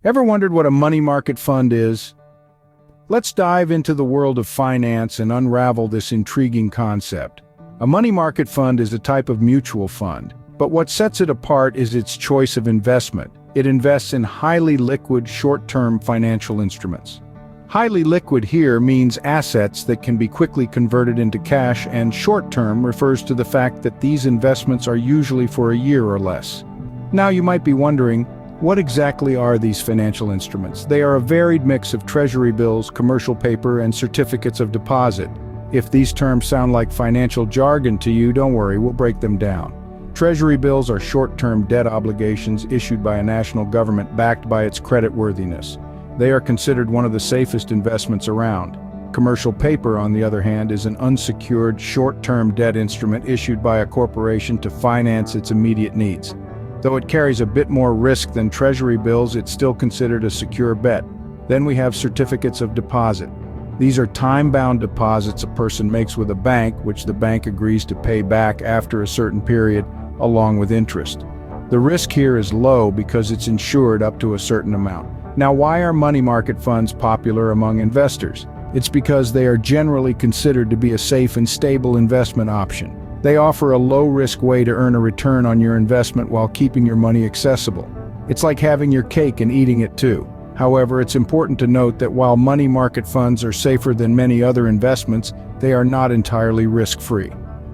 Ever wondered what a money market fund is? Let's dive into the world of finance and unravel this intriguing concept. A money market fund is a type of mutual fund, but what sets it apart is its choice of investment. It invests in highly liquid, short-term financial instruments. Highly liquid here means assets that can be quickly converted into cash, and short-term refers to the fact that these investments are usually for a year or less. Now you might be wondering, what exactly are these financial instruments? They are a varied mix of treasury bills, commercial paper, and certificates of deposit. If these terms sound like financial jargon to you, don't worry, we'll break them down. Treasury bills are short-term debt obligations issued by a national government backed by its creditworthiness. They are considered one of the safest investments around. Commercial paper, on the other hand, is an unsecured, short-term debt instrument issued by a corporation to finance its immediate needs. Though it carries a bit more risk than treasury bills, it's still considered a secure bet. Then we have certificates of deposit. These are time-bound deposits a person makes with a bank, which the bank agrees to pay back after a certain period, along with interest. The risk here is low because it's insured up to a certain amount. Now, why are money market funds popular among investors? It's because they are generally considered to be a safe and stable investment option. They offer a low-risk way to earn a return on your investment while keeping your money accessible. It's like having your cake and eating it too. However, it's important to note that while money market funds are safer than many other investments, they are not entirely risk-free.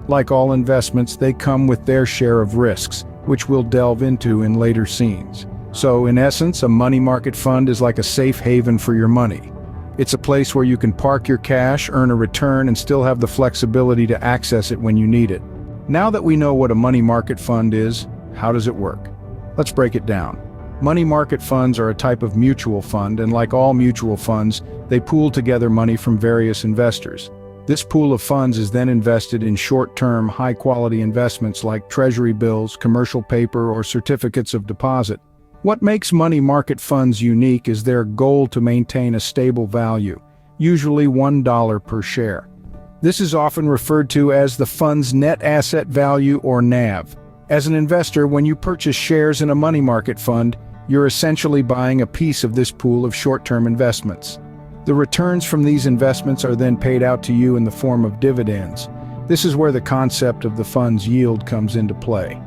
Like all investments, they come with their share of risks, which we'll delve into in later scenes. So, in essence, a money market fund is like a safe haven for your money. It's a place where you can park your cash, earn a return, and still have the flexibility to access it when you need it. Now that we know what a money market fund is, how does it work? Let's break it down. Money market funds are a type of mutual fund, and like all mutual funds, they pool together money from various investors. This pool of funds is then invested in short-term, high-quality investments like treasury bills, commercial paper, or certificates of deposit. What makes money market funds unique is their goal to maintain a stable value, usually $1 per share. This is often referred to as the fund's net asset value, or NAV. As an investor, when you purchase shares in a money market fund, you're essentially buying a piece of this pool of short-term investments. The returns from these investments are then paid out to you in the form of dividends. This is where the concept of the fund's yield comes into play.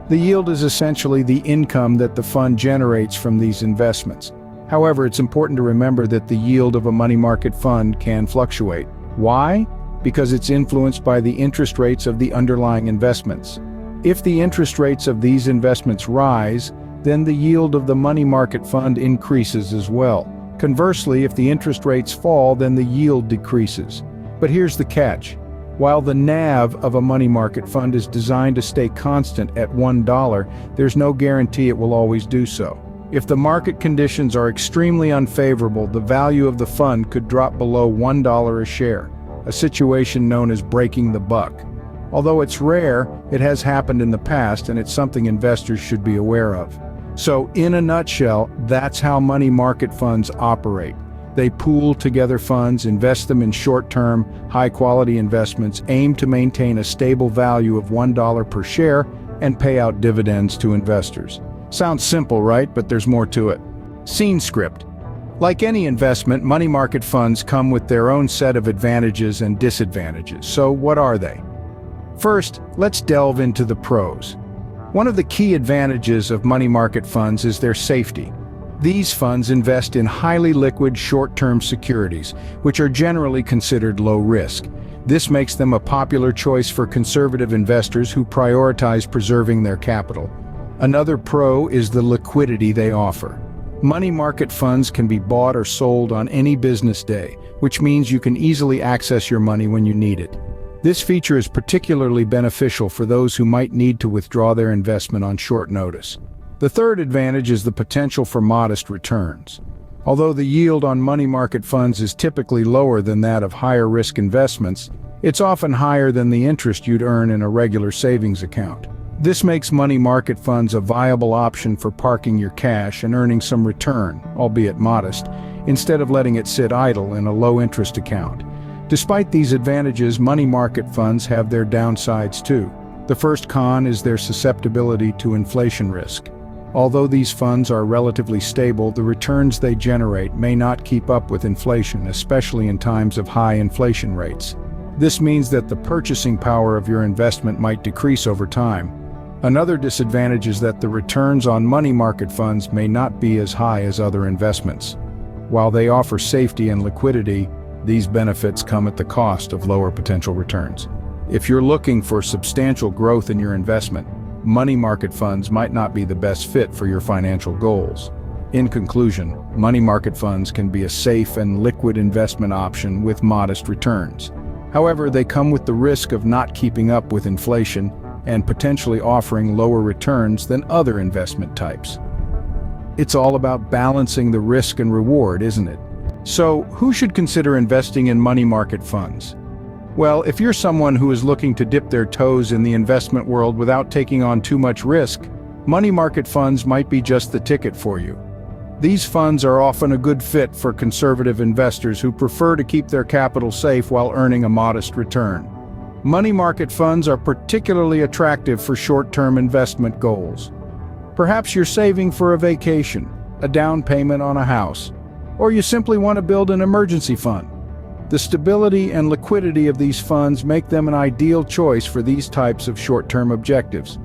The yield is essentially the income that the fund generates from these investments. However, it's important to remember that the yield of a money market fund can fluctuate. Why? Because it's influenced by the interest rates of the underlying investments. If the interest rates of these investments rise, then the yield of the money market fund increases as well. Conversely, if the interest rates fall, then the yield decreases. But here's the catch. While the NAV of a money market fund is designed to stay constant at $1, there's no guarantee it will always do so. If the market conditions are extremely unfavorable, the value of the fund could drop below $1 a share, a situation known as breaking the buck. Although it's rare, it has happened in the past, and it's something investors should be aware of. So, in a nutshell, that's how money market funds operate. They pool together funds, invest them in short-term, high-quality investments, aim to maintain a stable value of $1 per share, and pay out dividends to investors. Sounds simple, right? But there's more to it. Scene script. Like any investment, money market funds come with their own set of advantages and disadvantages. So what are they? First, let's delve into the pros. One of the key advantages of money market funds is their safety. These funds invest in highly liquid short-term securities, which are generally considered low risk. This makes them a popular choice for conservative investors who prioritize preserving their capital. Another pro is the liquidity they offer. Money market funds can be bought or sold on any business day, which means you can easily access your money when you need it. This feature is particularly beneficial for those who might need to withdraw their investment on short notice. The third advantage is the potential for modest returns. Although the yield on money market funds is typically lower than that of higher risk investments, it's often higher than the interest you'd earn in a regular savings account. This makes money market funds a viable option for parking your cash and earning some return, albeit modest, instead of letting it sit idle in a low-interest account. Despite these advantages, money market funds have their downsides too. The first con is their susceptibility to inflation risk. Although these funds are relatively stable, the returns they generate may not keep up with inflation, especially in times of high inflation rates. This means that the purchasing power of your investment might decrease over time. Another disadvantage is that the returns on money market funds may not be as high as other investments. While they offer safety and liquidity, these benefits come at the cost of lower potential returns. If you're looking for substantial growth in your investment, money market funds might not be the best fit for your financial goals. In conclusion, money market funds can be a safe and liquid investment option with modest returns. However, they come with the risk of not keeping up with inflation and potentially offering lower returns than other investment types. It's all about balancing the risk and reward, isn't it? So, who should consider investing in money market funds? Well, if you're someone who is looking to dip their toes in the investment world without taking on too much risk, money market funds might be just the ticket for you. These funds are often a good fit for conservative investors who prefer to keep their capital safe while earning a modest return. Money market funds are particularly attractive for short-term investment goals. Perhaps you're saving for a vacation, a down payment on a house, or you simply want to build an emergency fund. The stability and liquidity of these funds make them an ideal choice for these types of short-term objectives.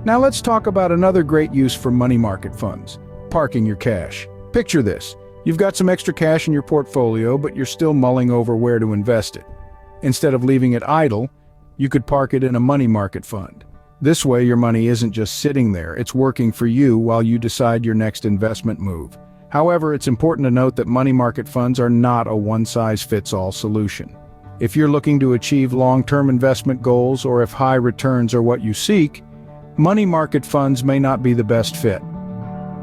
Now let's talk about another great use for money market funds: parking your cash. Picture this. You've got some extra cash in your portfolio, but you're still mulling over where to invest it. Instead of leaving it idle, you could park it in a money market fund. This way, your money isn't just sitting there, it's working for you while you decide your next investment move. However, it's important to note that money market funds are not a one-size-fits-all solution. If you're looking to achieve long-term investment goals or if high returns are what you seek, money market funds may not be the best fit.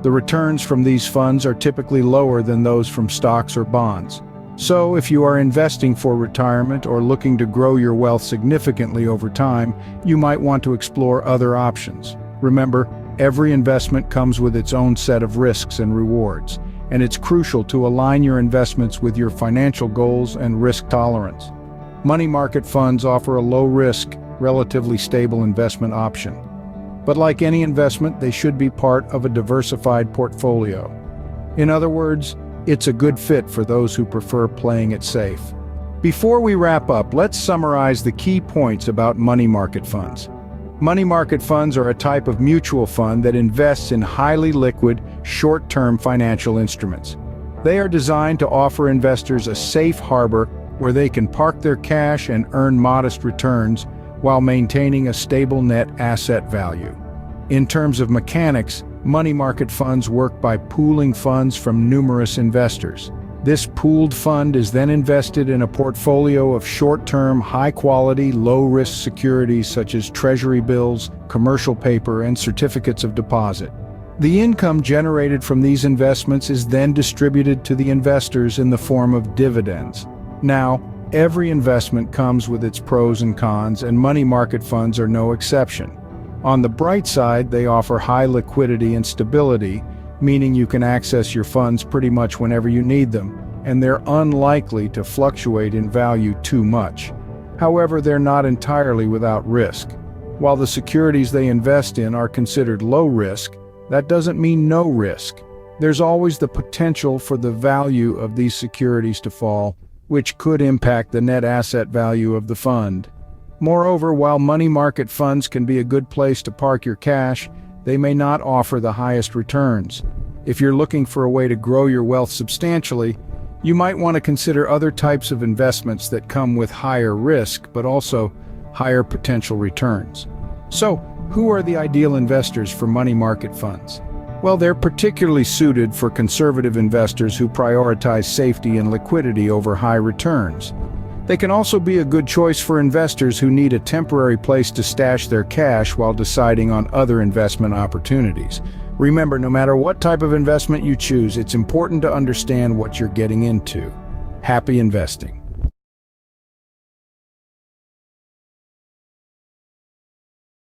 The returns from these funds are typically lower than those from stocks or bonds. So, if you are investing for retirement or looking to grow your wealth significantly over time, you might want to explore other options. Remember, every investment comes with its own set of risks and rewards, and it's crucial to align your investments with your financial goals and risk tolerance. Money market funds offer a low-risk, relatively stable investment option. But like any investment, they should be part of a diversified portfolio. In other words, it's a good fit for those who prefer playing it safe. Before we wrap up, let's summarize the key points about money market funds. Money market funds are a type of mutual fund that invests in highly liquid, short-term financial instruments. They are designed to offer investors a safe harbor where they can park their cash and earn modest returns while maintaining a stable net asset value. In terms of mechanics, money market funds work by pooling funds from numerous investors. This pooled fund is then invested in a portfolio of short-term, high-quality, low-risk securities such as treasury bills, commercial paper, and certificates of deposit. The income generated from these investments is then distributed to the investors in the form of dividends. Now, every investment comes with its pros and cons, and money market funds are no exception. On the bright side, they offer high liquidity and stability, meaning you can access your funds pretty much whenever you need them, and they're unlikely to fluctuate in value too much. However, they're not entirely without risk. While the securities they invest in are considered low risk, that doesn't mean no risk. There's always the potential for the value of these securities to fall, which could impact the net asset value of the fund. Moreover, while money market funds can be a good place to park your cash, they may not offer the highest returns. If you're looking for a way to grow your wealth substantially, you might want to consider other types of investments that come with higher risk but also higher potential returns. So, who are the ideal investors for money market funds? Well, they're particularly suited for conservative investors who prioritize safety and liquidity over high returns. They can also be a good choice for investors who need a temporary place to stash their cash while deciding on other investment opportunities. Remember, no matter what type of investment you choose, it's important to understand what you're getting into. Happy investing.